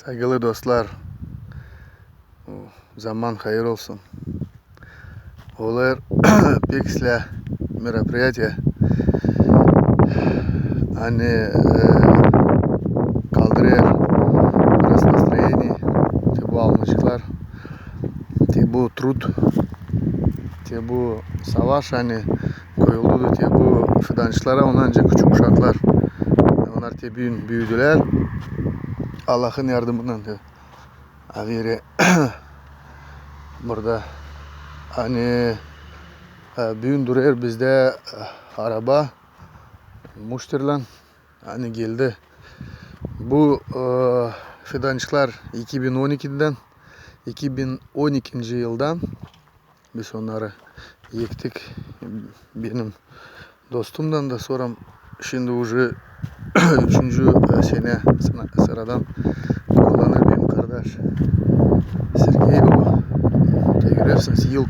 Saygılı dostlar, zaman hayır olsun. Olar пекля мероприятия. Они kaldırıyor biraz настроение. Te bu almışlar. Te bu tруд. Te bu savaş hani koyuldu. Te bu fidancılara onanca küçük uşaklar. Onlar te büyüdüler. Allah'ın yardımından de. Avire burada hani büyündürüyor bizde araba müşteriler hani geldi. Bu fidancılar 2012'den 2012. yıldan biz onları yektik. Benim dostumdan da sonra şimdi уже 3. sene sıradan kullanır benim kardeş Sergey o. Görüyorsunuz yıl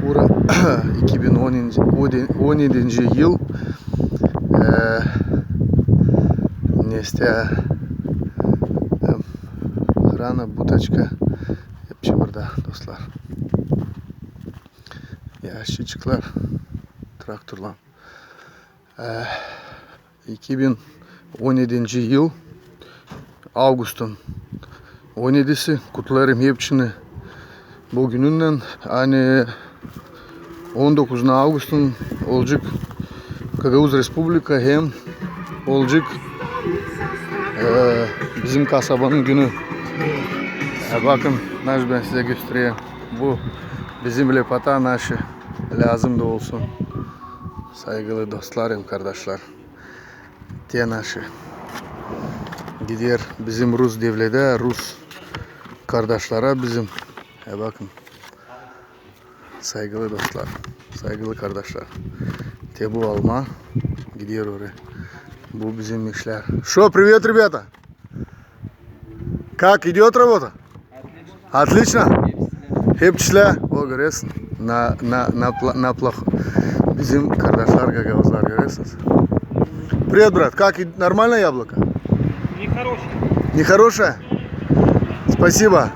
fura 2017. yıl neste rana butachka yapışı burada dostlar. Yaşçıklar traktörler 2017. yıl Ağustos'un 17'si kutlarım hepsini bugününden hani 19 Ağustos'un olacak Gagavuz Respublika hem olacak bizim kasabanın günü. Bakın ben size göstereyim. Bu bizim lepata naşı lazım da olsun. Saygılı dostlarım, kardeşler. Te naşı. Gidiyor bizim Rus devlete, Rus kardeşlere bizim. Bakın. Saygılı dostlar, saygılı kardeşler. Te bu alma gidiyor oraya. Bu bizim işler. Что, привет, ребята? Как идет работа? Отлично. Hepçiler. O görüyorsun. На плохо. Bizim kardeşler gagavuzlar görüyorsunuz. Привет, брат. Как нормально яблоко? Нехорошее. Нехорошее? Спасибо.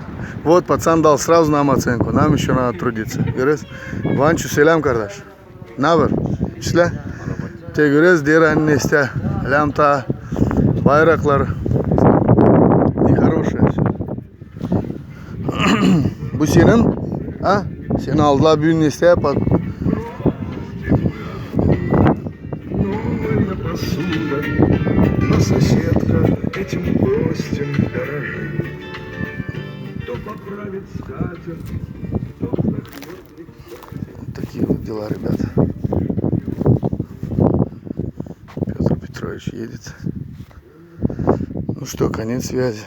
Вот пацан дал сразу нам оценку. Нам еще надо трудиться. Görüyorsun. Vançu selam kardeş. Ne haber? İşte. Te görüyoruz. Diğer annesi. Lamta. Bayraklar. Nехорошее. Bu senin? Ha? Seni aldılar büyüğün neste yapar. Такие вот дела, ребята. Петр Петрович едет. Ну что, конец связи.